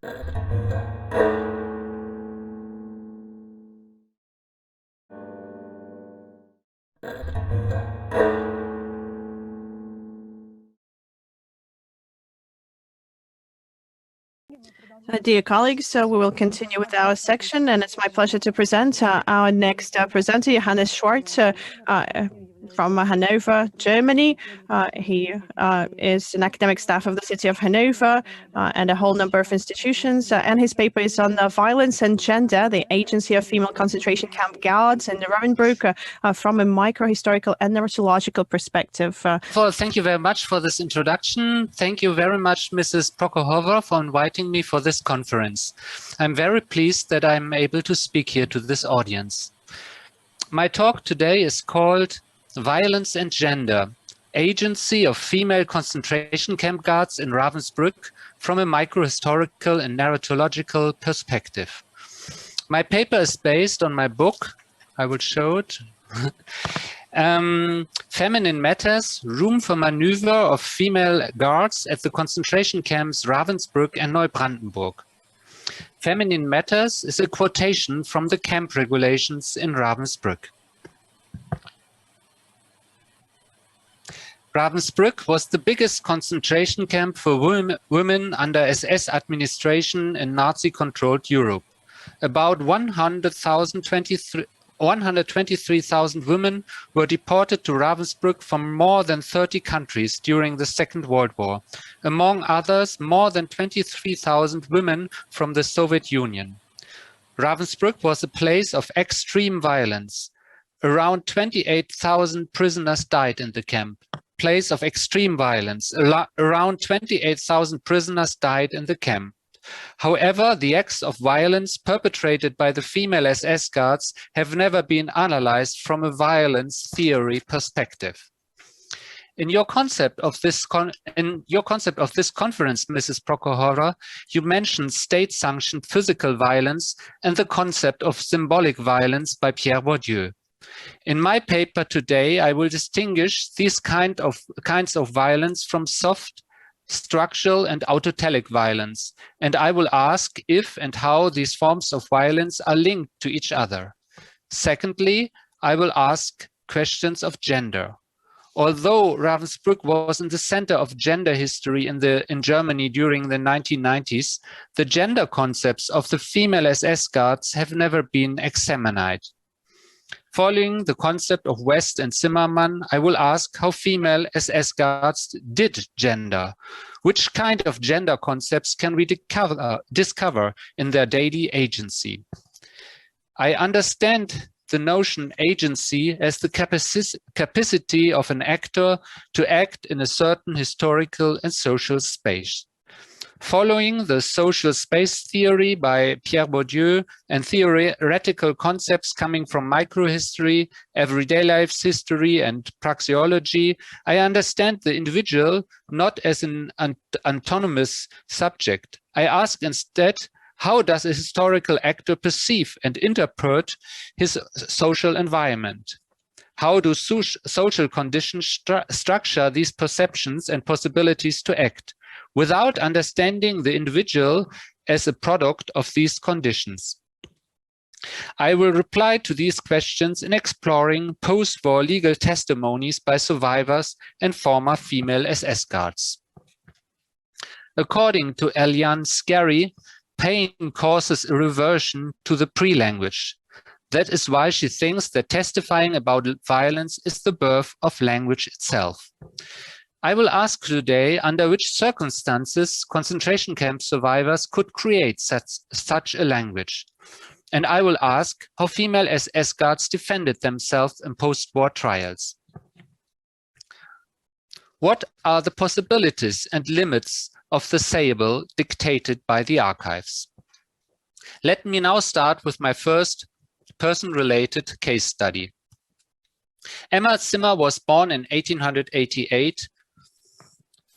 Dear colleagues, we will continue with our section, and it's my pleasure to present our next presenter, Johannes Schwartz, from Hannover, Germany. He is an academic staff of the city of Hannover and a whole number of institutions, and his paper is on violence and gender, the agency of female concentration camp guards in Ravensbrück from a microhistorical and narratological perspective. Well, thank you very much for this introduction. Thank you very much, Mrs. Prokhorová, for inviting me for this conference. I'm very pleased that I'm able to speak here to this audience. My talk today is called Violence and Gender, Agency of Female Concentration Camp Guards in Ravensbrück from a Microhistorical and Narratological Perspective. My paper is based on my book, I will show it, Feminine Matters, Room for Maneuver of Female Guards at the Concentration Camps Ravensbrück and Neubrandenburg. Feminine Matters is a quotation from the camp regulations in Ravensbrück. Ravensbrück was the biggest concentration camp for women under SS administration in Nazi-controlled Europe. About 123,000 women were deported to Ravensbrück from more than 30 countries during the Second World War. Among others, more than 23,000 women from the Soviet Union. Ravensbrück was a place of extreme violence. Around 28,000 prisoners died in the camp. Place of extreme violence. Around 28,000 prisoners died in the camp. However, the acts of violence perpetrated by the female SS guards have never been analyzed from a violence theory perspective. In your concept of this conference, Mrs. Prokhorová, you mentioned state-sanctioned physical violence and the concept of symbolic violence by Pierre Bourdieu. In my paper today, I will distinguish these kinds of violence from soft, structural and autotelic violence, and I will ask if and how these forms of violence are linked to each other. Secondly, I will ask questions of gender. Although Ravensbrück was in the center of gender history in Germany during the 1990s, the gender concepts of the female SS guards have never been examined. Following the concept of West and Zimmermann, I will ask how female SS guards did gender. Which kind of gender concepts can we discover in their daily agency? I understand the notion agency as the capacity of an actor to act in a certain historical and social space. Following the social space theory by Pierre Bourdieu and theoretical concepts coming from microhistory, everyday life history, and praxeology, I understand the individual not as an autonomous subject. I ask instead, how does a historical actor perceive and interpret his social environment? How do social conditions structure these perceptions and possibilities to act, without understanding the individual as a product of these conditions? I will reply to these questions in exploring post-war legal testimonies by survivors and former female SS guards. According to Eliane Scarry, pain causes a reversion to the pre-language. That is why she thinks that testifying about violence is the birth of language itself. I will ask today under which circumstances concentration camp survivors could create such a language. And I will ask how female SS guards defended themselves in post-war trials. What are the possibilities and limits of the sayable dictated by the archives? Let me now start with my first person-related case study. Emma Zimmer was born in 1888.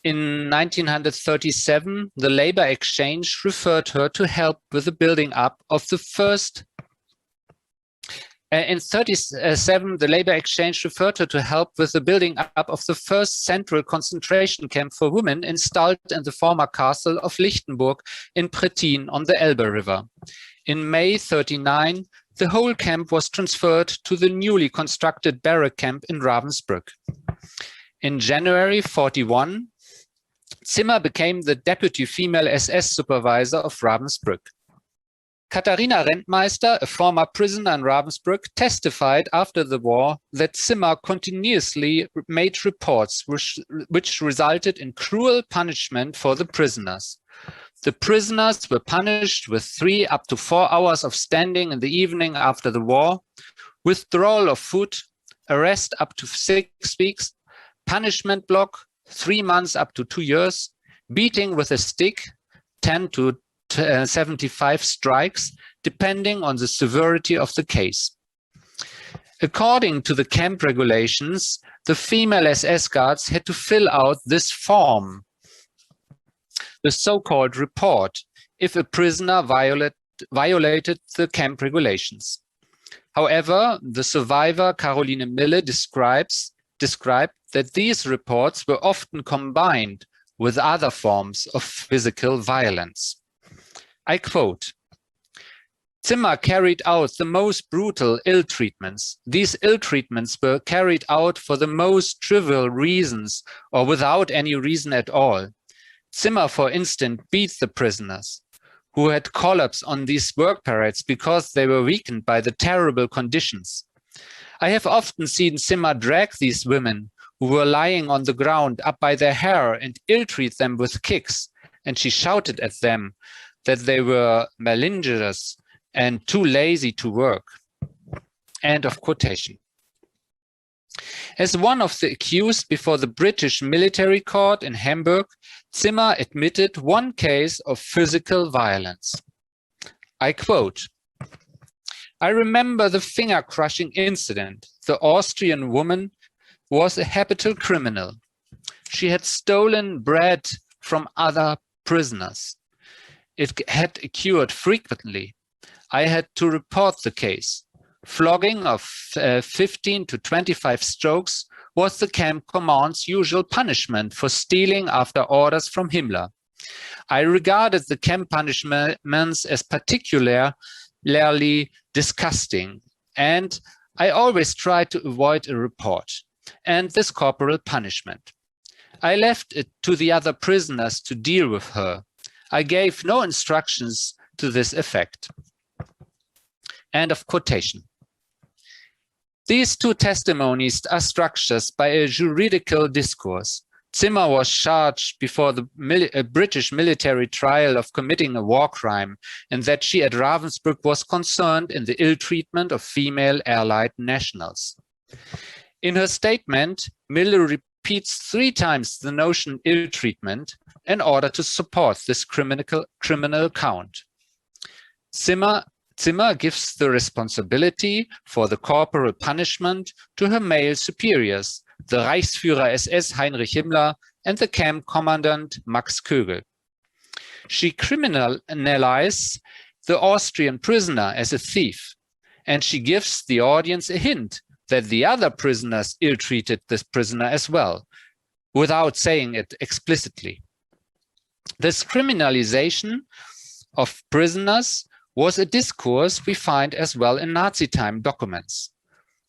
In 1937, the labor exchange referred her to help with the building up of the first In 1937, the labor exchange referred her to help with the building up of the first central concentration camp for women installed in the former castle of Lichtenburg in Prettin on the Elbe River. In May 1939, the whole camp was transferred to the newly constructed barrack camp in Ravensbrück. In January 1941, Zimmer became the deputy female SS supervisor of Ravensbrück. Katharina Rentmeister, a former prisoner in Ravensbrück, testified after the war that Zimmer continuously made reports which resulted in cruel punishment for the prisoners. The prisoners were punished with 3 up to 4 hours of standing in the evening after the war, withdrawal of food, arrest up to 6 weeks, punishment block 3 months up to 2 years, beating with a stick 10 to 75 strikes, depending on the severity of the case. According to the camp regulations, the female SS guards had to fill out this form, the so-called report, if a prisoner violated the camp regulations. However, the survivor Caroline Mille described that these reports were often combined with other forms of physical violence. I quote, Zimmer carried out the most brutal ill treatments. These ill treatments were carried out for the most trivial reasons or without any reason at all. Zimmer, for instance, beat the prisoners who had collapsed on these work parades because they were weakened by the terrible conditions. I have often seen Zimmer drag these women who were lying on the ground up by their hair and ill-treat them with kicks, and she shouted at them that they were malingers and too lazy to work. End of quotation. As one of the accused before the British military court in Hamburg, Zimmer admitted one case of physical violence. I quote, I remember the finger-crushing incident. The Austrian woman was a habitual criminal. She had stolen bread from other prisoners. It had occurred frequently. I had to report the case. Flogging of 15 to 25 strokes was the camp command's usual punishment for stealing after orders from Himmler. I regarded the camp punishments as particularly disgusting, and I always tried to avoid a report and this corporal punishment. I left it to the other prisoners to deal with her. I gave no instructions to this effect. End of quotation. These two testimonies are structured by a juridical discourse. Zimmer was charged before the British military trial of committing a war crime, and that she at Ravensbrück was concerned in the ill treatment of female Allied nationals. In her statement, Mille repeats 3 times the notion ill treatment in order to support this criminal count. Zimmer gives the responsibility for the corporal punishment to her male superiors, the Reichsführer SS Heinrich Himmler and the camp commandant Max Kögel. She criminalizes the Austrian prisoner as a thief, and she gives the audience a hint that the other prisoners ill-treated this prisoner as well, without saying it explicitly. This criminalization of prisoners was a discourse we find as well in Nazi time documents.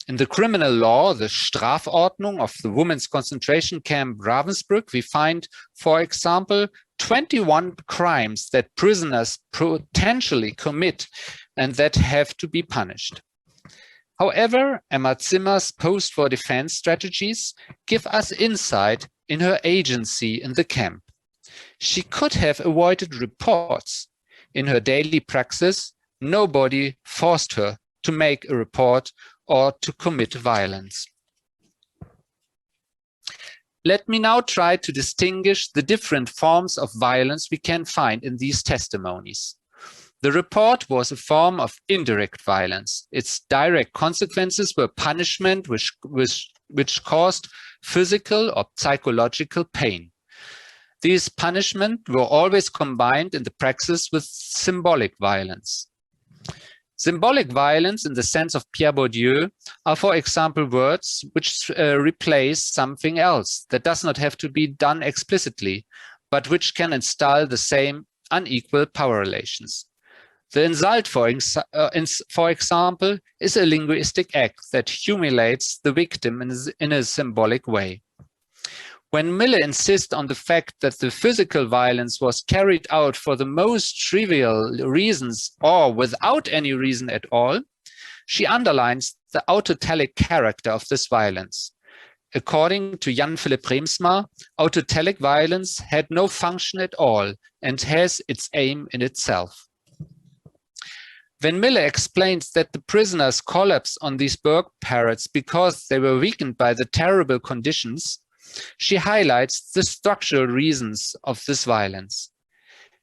In the criminal law, the Strafordnung of the women's concentration camp Ravensbrück, we find, for example, 21 crimes that prisoners potentially commit and that have to be punished. However, Emma Zimmer's post-war defense strategies give us insight in her agency in the camp. She could have avoided reports. In her daily praxis, nobody forced her to make a report or to commit violence. Let me now try to distinguish the different forms of violence we can find in these testimonies. The report was a form of indirect violence. Its direct consequences were punishment which caused physical or psychological pain. These punishments were always combined in the praxis with symbolic violence. Symbolic violence, in the sense of Pierre Bourdieu, are, for example, words which replace something else that does not have to be done explicitly, but which can install the same unequal power relations. The insult, for example, is a linguistic act that humiliates the victim in a symbolic way. When Miller insists on the fact that the physical violence was carried out for the most trivial reasons or without any reason at all, she underlines the autotelic character of this violence. According to Jan Philipp Reemsma, autotelic violence had no function at all and has its aim in itself. When Miller explains that the prisoners collapse on these Berg parrots because they were weakened by the terrible conditions, she highlights the structural reasons of this violence.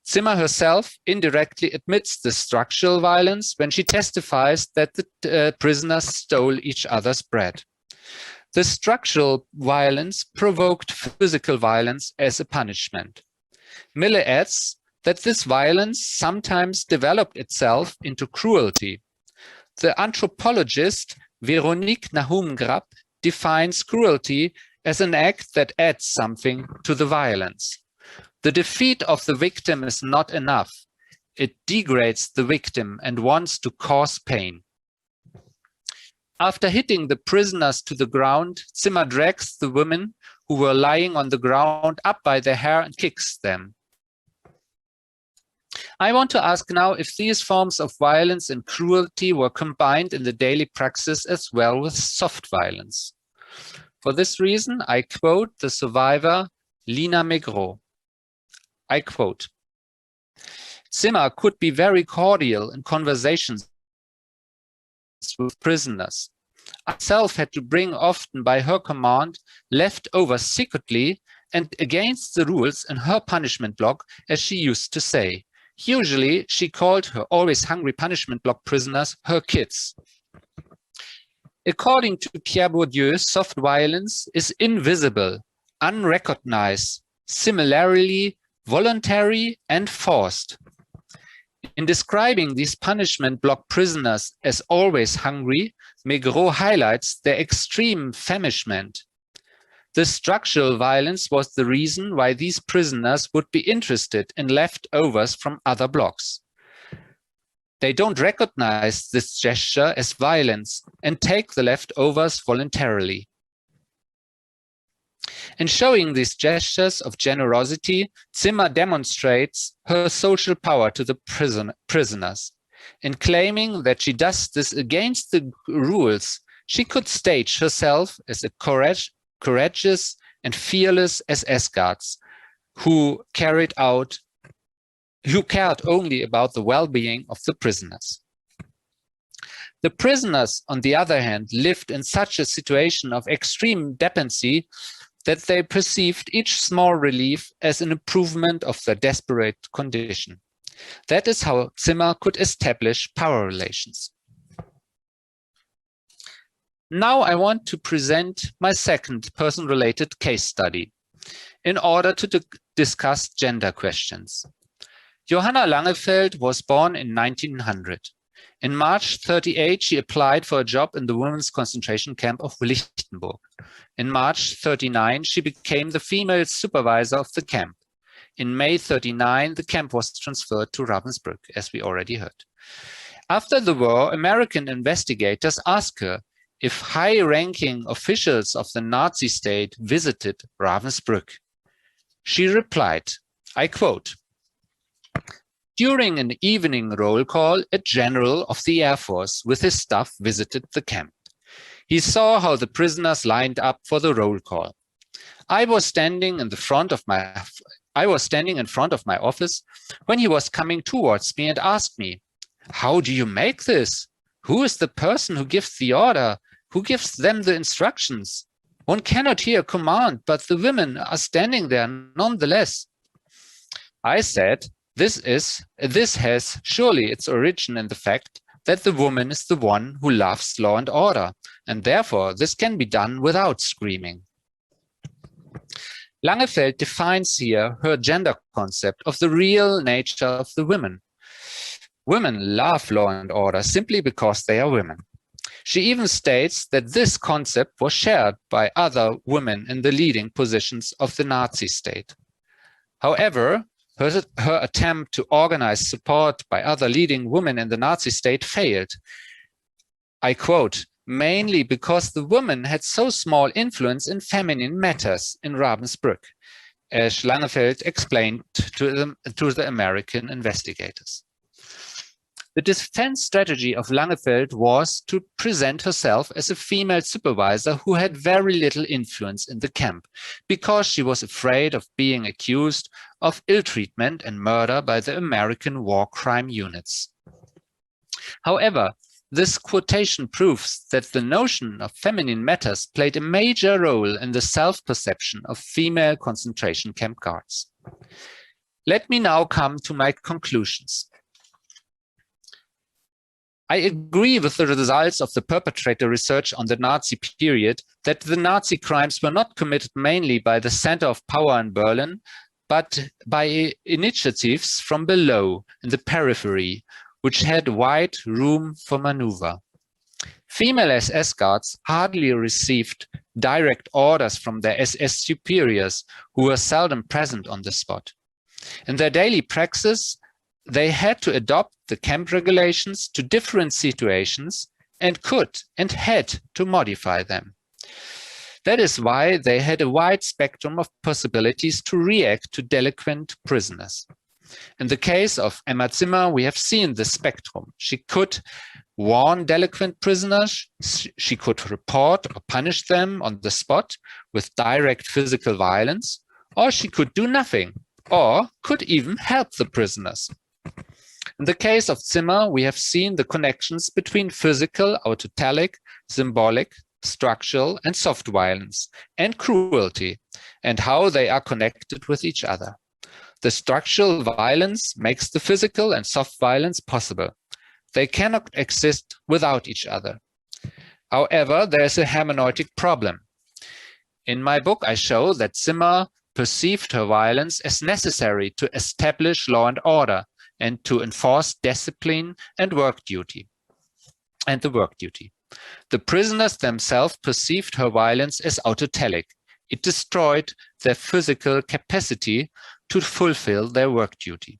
Zimmer herself indirectly admits the structural violence when she testifies that the prisoners stole each other's bread. The structural violence provoked physical violence as a punishment. Miller adds that this violence sometimes developed itself into cruelty. The anthropologist Veronique Nahum-Grapp defines cruelty as an act that adds something to the violence. The defeat of the victim is not enough. It degrades the victim and wants to cause pain. After hitting the prisoners to the ground, Zimmer drags the women who were lying on the ground up by their hair and kicks them. I want to ask now if these forms of violence and cruelty were combined in the daily praxis as well with soft violence. For this reason, I quote the survivor, Lina Megro. I quote, Zimmer could be very cordial in conversations with prisoners. I myself had to bring often by her command leftovers secretly and against the rules in her punishment block, as she used to say. Usually, she called her always hungry punishment block prisoners her kids. According to Pierre Bourdieu, soft violence is invisible, unrecognized, similarly voluntary and forced. In describing these punishment block prisoners as always hungry, Megro highlights their extreme famishment. The structural violence was the reason why these prisoners would be interested in leftovers from other blocks. They don't recognize this gesture as violence and take the leftovers voluntarily. In showing these gestures of generosity, Zimmer demonstrates her social power to the prisoners. In claiming that she does this against the rules, she could stage herself as a courageous and fearless SS guards who cared only about the well-being of the prisoners. The prisoners, on the other hand, lived in such a situation of extreme dependency that they perceived each small relief as an improvement of their desperate condition. That is how Zimmer could establish power relations. Now I want to present my second person-related case study in order to discuss gender questions. Johanna Langefeld was born in 1900. In March 1938, she applied for a job in the women's concentration camp of Lichtenburg. In March 1939, she became the female supervisor of the camp. In May 1939, the camp was transferred to Ravensbrück, as we already heard. After the war, American investigators asked her if high-ranking officials of the Nazi state visited Ravensbrück. She replied, I quote, during an evening roll call, a general of the Air Force with his staff visited the camp. He saw how the prisoners lined up for the roll call. I was standing in front of my office when he was coming towards me and asked me, how do you make this? Who is the person who gives the order? Who gives them the instructions? One cannot hear a command, but the women are standing there nonetheless. I said, this has surely its origin in the fact that the woman is the one who loves law and order, and therefore this can be done without screaming. Langefeld defines here her gender concept of the real nature of the women. Women love law and order simply because they are women. She even states that this concept was shared by other women in the leading positions of the Nazi state. However, her attempt to organize support by other leading women in the Nazi state failed. I quote, mainly because the women had so small influence in feminine matters in Ravensbrück, as Langefeld explained to the American investigators. The defense strategy of Langefeld was to present herself as a female supervisor who had very little influence in the camp, because she was afraid of being accused of ill treatment and murder by the American war crime units. However, this quotation proves that the notion of feminine matters played a major role in the self-perception of female concentration camp guards. Let me now come to my conclusions. I agree with the results of the perpetrator research on the Nazi period that the Nazi crimes were not committed mainly by the center of power in Berlin, but by initiatives from below in the periphery, which had wide room for maneuver. Female SS guards hardly received direct orders from their SS superiors, who were seldom present on the spot. In their daily praxis, they had to adopt the camp regulations to different situations and could and had to modify them. That is why they had a wide spectrum of possibilities to react to delinquent prisoners. In the case of Emma Zimmer, we have seen the spectrum. She could warn delinquent prisoners, she could report or punish them on the spot with direct physical violence, or she could do nothing, or could even help the prisoners. In the case of Zimmer, we have seen the connections between physical, autotelic, symbolic, structural, and soft violence, and cruelty, and how they are connected with each other. The structural violence makes the physical and soft violence possible. They cannot exist without each other. However, there is a hermeneutic problem. In my book, I show that Zimmer perceived her violence as necessary to establish law and order and to enforce discipline and work duty. The prisoners themselves perceived her violence as autotelic. It destroyed their physical capacity to fulfill their work duty.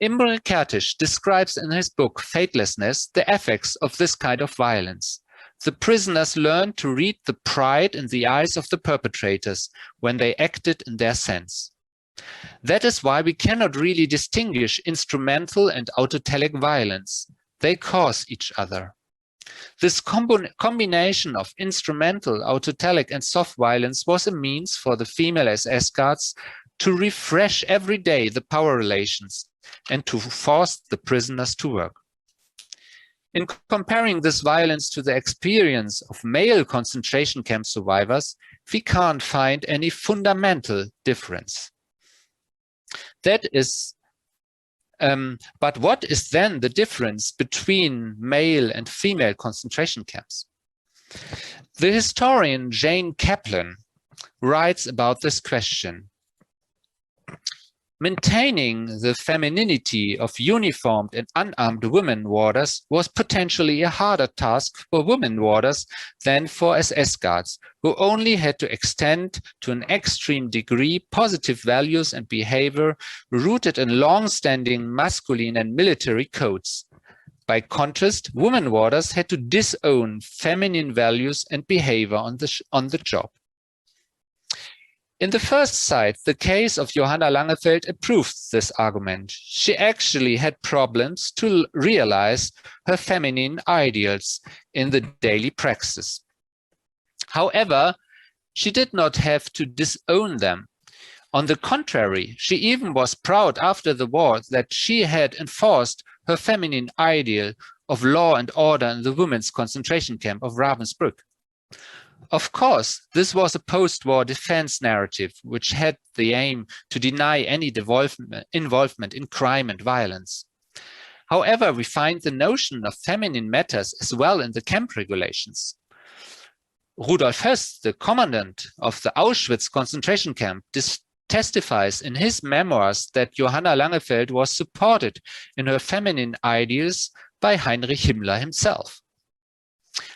Imre Kertész describes in his book Fatelessness the effects of this kind of violence. The prisoners learned to read the pride in the eyes of the perpetrators when they acted in their sense. That is why we cannot really distinguish instrumental and autotelic violence. They cause each other. This combination of instrumental, autotelic, and soft violence was a means for the female SS guards to refresh every day the power relations and to force the prisoners to work. In comparing this violence to the experience of male concentration camp survivors, we can't find any fundamental difference. That is, but what is then the difference between male and female concentration camps? The historian Jane Caplan writes about this question. Maintaining the femininity of uniformed and unarmed women warders was potentially a harder task for women warders than for SS guards, who only had to extend to an extreme degree positive values and behavior rooted in long-standing masculine and military codes. By contrast, women warders had to disown feminine values and behavior on the job. In the first sight, the case of Johanna Langefeld approves this argument. She actually had problems to realize her feminine ideals in the daily praxis. However, she did not have to disown them. On the contrary, she even was proud after the war that she had enforced her feminine ideal of law and order in the women's concentration camp of Ravensbrück. Of course, this was a post-war defense narrative which had the aim to deny any involvement in crime and violence. However, we find the notion of feminine matters as well in the camp regulations. Rudolf Höss, the commandant of the Auschwitz concentration camp, testifies in his memoirs that Johanna Langefeld was supported in her feminine ideals by Heinrich Himmler himself.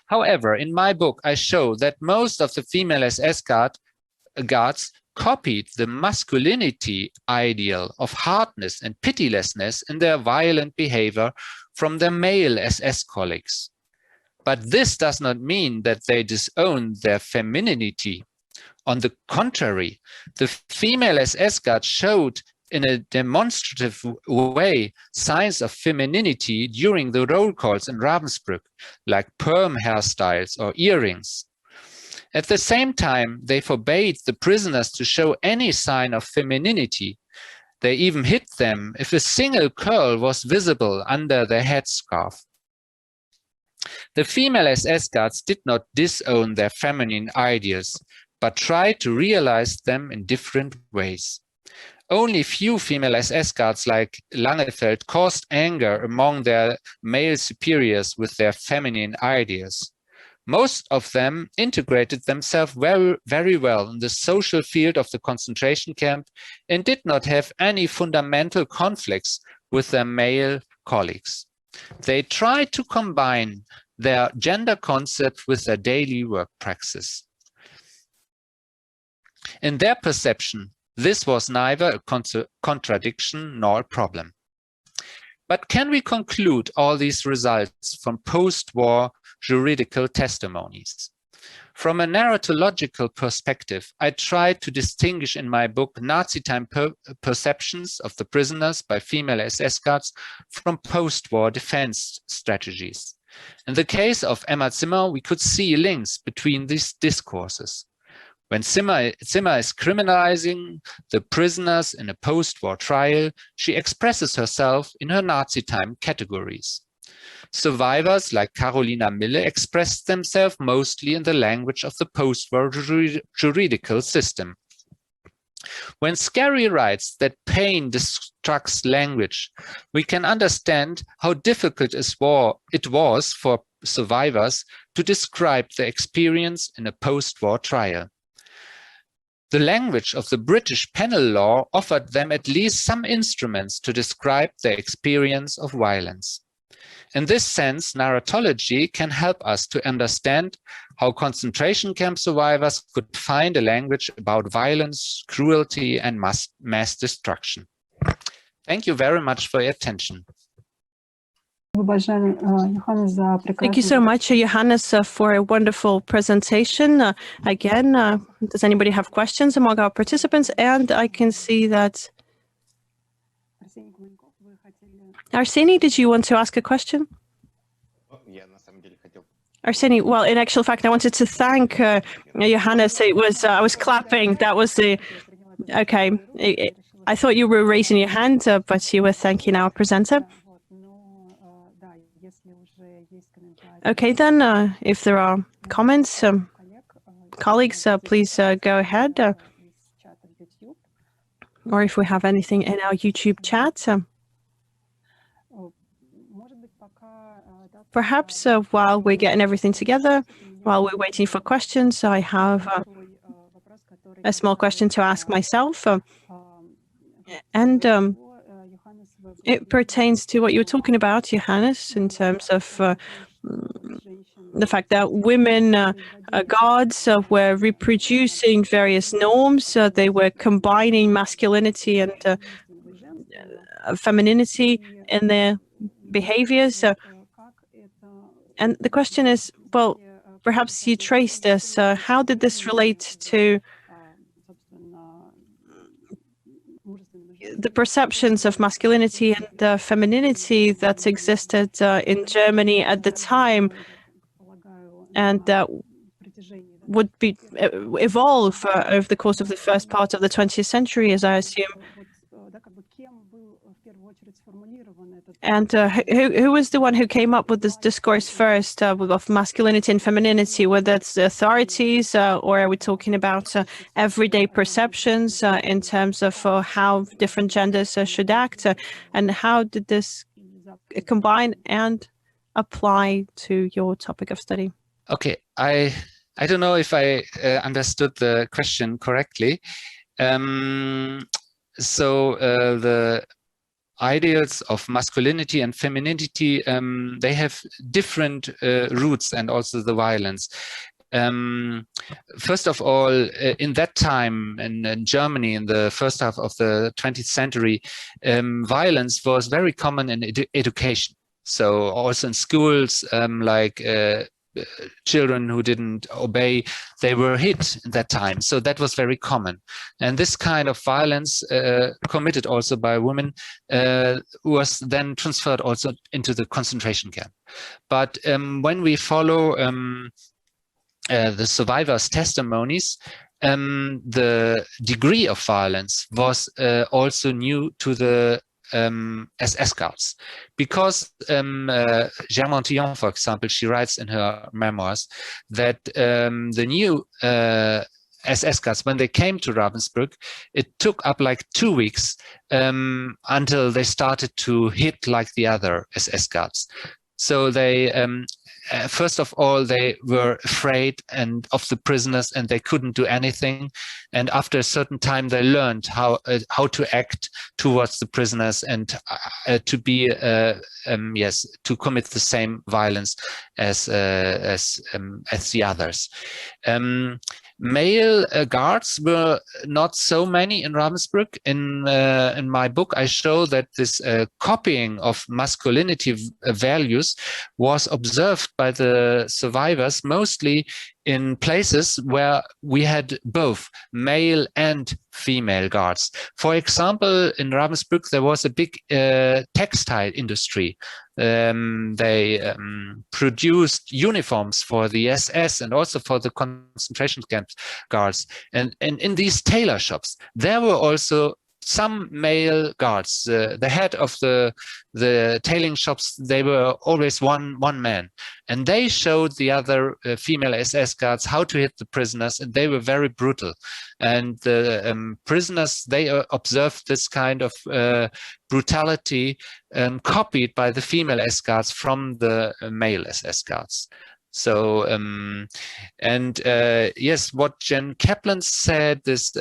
However, in my book, I show that most of the female SS guards copied the masculinity ideal of hardness and pitilessness in their violent behavior from their male SS colleagues. But this does not mean that they disown their femininity. On the contrary, the female SS guard showed in a demonstrative way signs of femininity during the roll calls in Ravensbrück, like perm hairstyles or earrings. At the same time, they forbade the prisoners to show any sign of femininity. They even hit them if a single curl was visible under their headscarf. The female SS guards did not disown their feminine ideas, but tried to realize them in different ways. Only few female SS guards like Langefeld caused anger among their male superiors with their feminine ideas. Most of them integrated themselves very well in the social field of the concentration camp and did not have any fundamental conflicts with their male colleagues. They tried to combine their gender concept with their daily work praxis. In their perception, this was neither a contradiction nor a problem. But can we conclude all these results from post-war juridical testimonies? From a narratological perspective, I tried to distinguish in my book Nazi time perceptions of the prisoners by female SS guards from post-war defense strategies. In the case of Emma Zimmer, we could see links between these discourses. When Zimmer is criminalizing the prisoners in a post-war trial, she expresses herself in her Nazi time categories. Survivors like Carolina Mille expressed themselves mostly in the language of the post-war juridical system. When Scarry writes that pain destructs language, we can understand how difficult it was for survivors to describe their experience in a post-war trial. The language of the British penal law offered them at least some instruments to describe their experience of violence. In this sense, narratology can help us to understand how concentration camp survivors could find a language about violence, cruelty, and mass destruction. Thank you very much for your attention. Thank you so much, Johannes, for a wonderful presentation. Again, does anybody have questions among our participants? And I can see that Arseny, did you want to ask a question? Arseny, well, in actual fact, I wanted to thank Johannes. It was I was clapping. That was the okay. I thought you were raising your hand, but you were thanking our presenter. Okay, then, if there are comments, colleagues, please go ahead. Or if we have anything in our YouTube chat. Perhaps while we're getting everything together, while we're waiting for questions, I have a small question to ask myself. And it pertains to what you were talking about, Johannes, in terms of the fact that women gods were reproducing various norms. They were combining masculinity and femininity in their behaviors. And the question is, well, perhaps you trace this. How did this relate to the perceptions of masculinity and femininity that existed in Germany at the time, and that would be evolve over the course of the first part of the 20th century, as I assume? And who was the one who came up with this discourse first of masculinity and femininity? Whether it's the authorities, or are we talking about everyday perceptions in terms of how different genders should act? And how did this combine and apply to your topic of study? Okay, I don't know if I understood the question correctly. So the ideals of masculinity and femininity, they have different roots, and also the violence. First of all, in that time in Germany, in the first half of the 20th century, violence was very common in education. So also in schools, like children who didn't obey, they were hit at that time. So that was very common. And this kind of violence committed also by women was then transferred also into the concentration camp. But when we follow the survivors' testimonies, the degree of violence was also new to the SS guards, because Germaine Tillon, for example, she writes in her memoirs that the new SS guards, when they came to Ravensbrück, it took up like 2 weeks until they started to hit like the other SS guards. So they first of all, they were afraid of the prisoners, and they couldn't do anything. And after a certain time, they learned how to act towards the prisoners, and to be to commit the same violence as the others. Male guards were not so many in Ravensbrück. In my book, I show that this copying of masculinity values was observed by the survivors mostly in places where we had both male and female guards. For example, in Ravensbrück, there was a big textile industry. They produced uniforms for the SS and also for the concentration camp guards. And in these tailor shops, there were also some male guards. The head of the tailoring shops, they were always one man, and they showed the other female SS guards how to hit the prisoners, and they were very brutal. And the prisoners, they observed this kind of brutality copied by the female SS guards from the male SS guards. So, yes, what Jen Caplan said, this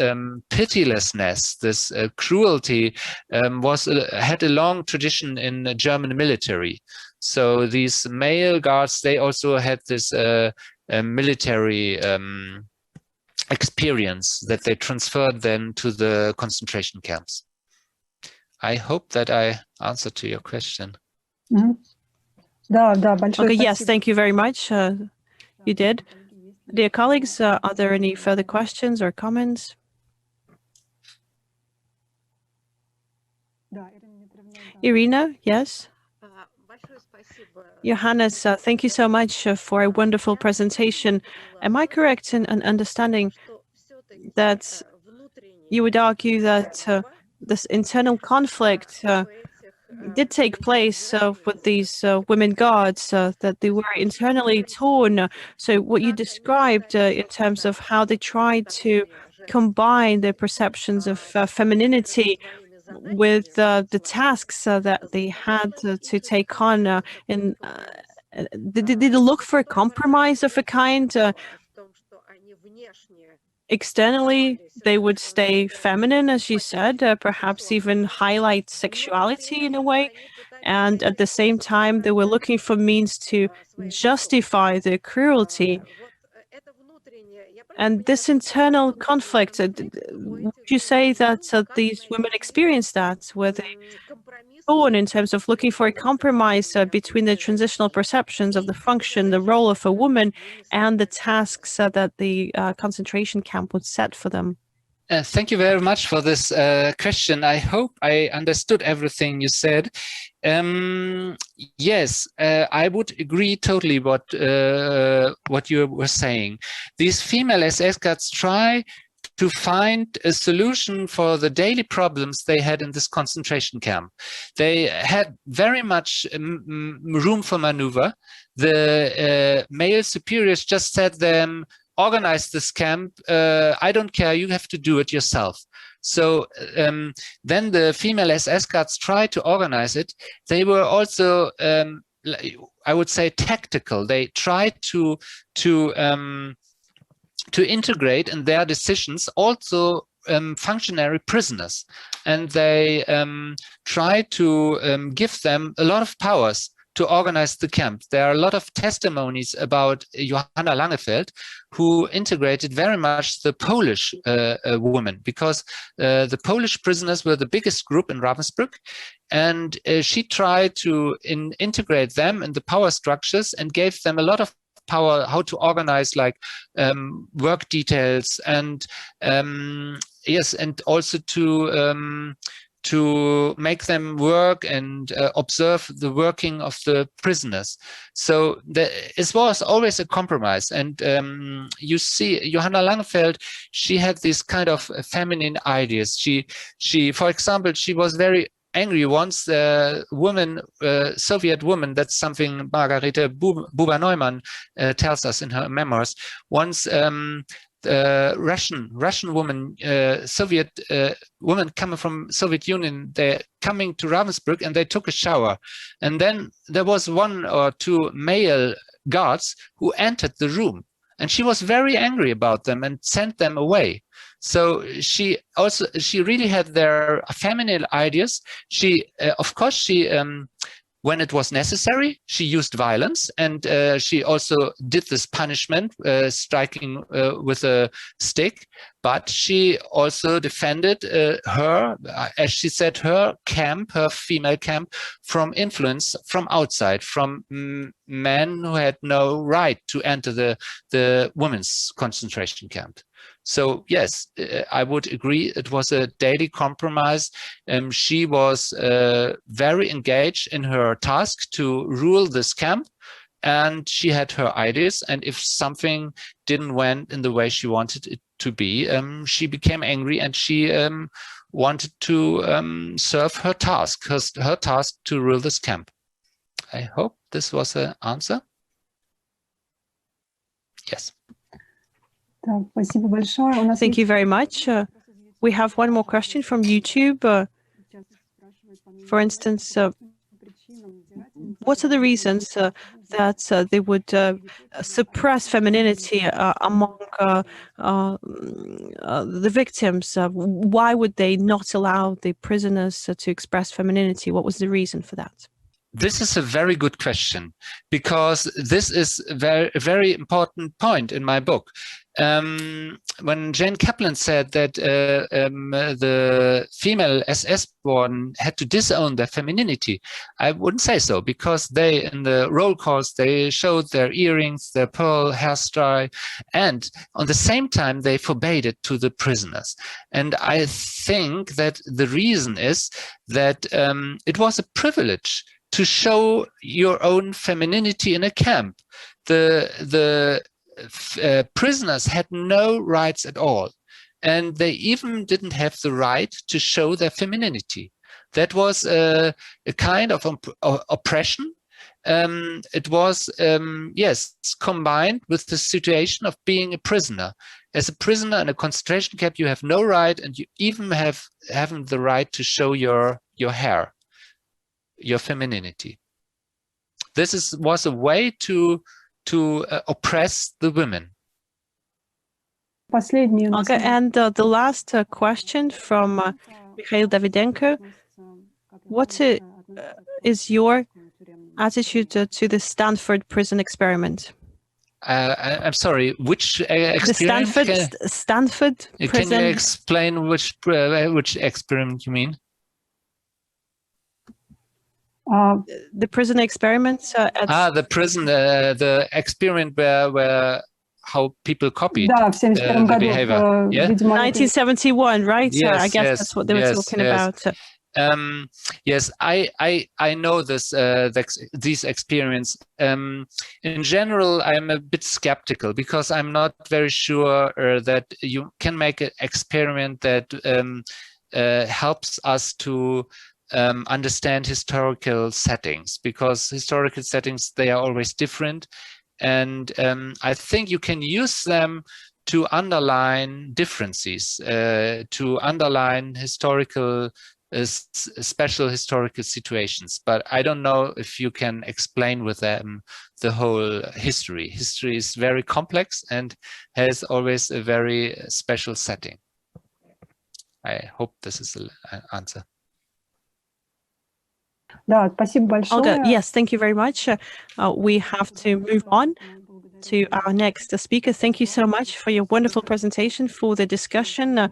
pitilessness, this cruelty, had a long tradition in the German military. So these male guards, they also had this military experience that they transferred then to the concentration camps. I hope that I answered to your question. Mm-hmm. Okay, yes, thank you very much. You did. Dear colleagues, are there any further questions or comments? Irina, yes? Johannes, thank you so much for a wonderful presentation. Am I correct in understanding that you would argue that this internal conflict did take place with these women guards, that they were internally torn? So what you described in terms of how they tried to combine their perceptions of femininity with the tasks that they had to take on, did they look for a compromise of a kind? Externally, they would stay feminine, as you said, perhaps even highlight sexuality in a way. And at the same time, they were looking for means to justify their cruelty. And this internal conflict, would you say that these women experienced that? Were they torn in terms of looking for a compromise between the transitional perceptions of the function, the role of a woman, and the tasks that the concentration camp would set for them? Thank you very much for this question. I hope I understood everything you said. Yes, I would agree totally what you were saying. These female SS guards try to find a solution for the daily problems they had in this concentration camp. They had very much room for maneuver. The male superiors just said them, organize this camp, I don't care, you have to do it yourself. So then the female SS guards tried to organize it. They were also, I would say, tactical. They tried to integrate in their decisions also functionary prisoners, and they tried to give them a lot of powers to organize the camp. There are a lot of testimonies about Johanna Langefeld, who integrated very much the Polish woman, because the Polish prisoners were the biggest group in Ravensbrück, and she tried to integrate them in the power structures and gave them a lot of power how to organize, like work details, and yes, and also to make them work and observe the working of the prisoners. So it was always a compromise. And you see, Johanna Langefeld, she had these kind of feminine ideas. She, for example, she was very angry once. The woman, Soviet woman, that's something Margarete Buber-Neumann tells us in her memoirs. Once Russian woman, Soviet woman coming from Soviet Union, they're coming to Ravensbrück and they took a shower. And then there was 1 or 2 male guards who entered the room. And she was very angry about them and sent them away. So she really had their feminine ideas. She, of course, she when it was necessary, she used violence, and she also did this punishment, striking with a stick. But she also defended her, as she said, her camp, her female camp, from influence from outside, from men who had no right to enter the women's concentration camp. So yes, I would agree it was a daily compromise. She was very engaged in her task to rule this camp, and she had her ideas. And if something didn't went in the way she wanted it to be, she became angry, and she wanted to serve her task, her task to rule this camp. I hope this was an answer. Yes. Thank you very much. We have one more question from YouTube. For instance, what are the reasons that they would suppress femininity among the victims? Why would they not allow the prisoners to express femininity? What was the reason for that? This is a very good question, because this is a very important point in my book. When Jane Caplan said that the female SS warden had to disown their femininity, I wouldn't say so, because they, in the roll calls, they showed their earrings, their pearl hairstyle, and on the same time they forbade it to the prisoners. And I think that the reason is that it was a privilege to show your own femininity in a camp. The prisoners had no rights at all, and they even didn't have the right to show their femininity. That was a kind of oppression. It was, yes, combined with the situation of being a prisoner. As a prisoner in a concentration camp, you have no right, and you even haven't the right to show your hair, your femininity. This was a way to oppress the women. Okay, and the last question from Mikhail Davidenko. What is your attitude to the Stanford prison experiment? I'm sorry, which experiment? The Stanford prison. Can you explain which experiment you mean? The prison experiments. The prison, the experiment where how people copied the behavior. Yeah? 1971, right? Yes, I guess yes, that's what they were talking about. Yes, I know these experiments. In general, I'm a bit skeptical, because I'm not very sure that you can make an experiment that helps us to understand historical settings, because historical settings, they are always different. And I think you can use them to underline differences, to underline historical, special historical situations. But I don't know if you can explain with them the whole history. History is very complex and has always a very special setting. I hope this is the answer. Да, спасибо большое. Olga, yes, thank you very much. We have to move on to our next speaker. Thank you so much for your wonderful presentation, for the discussion.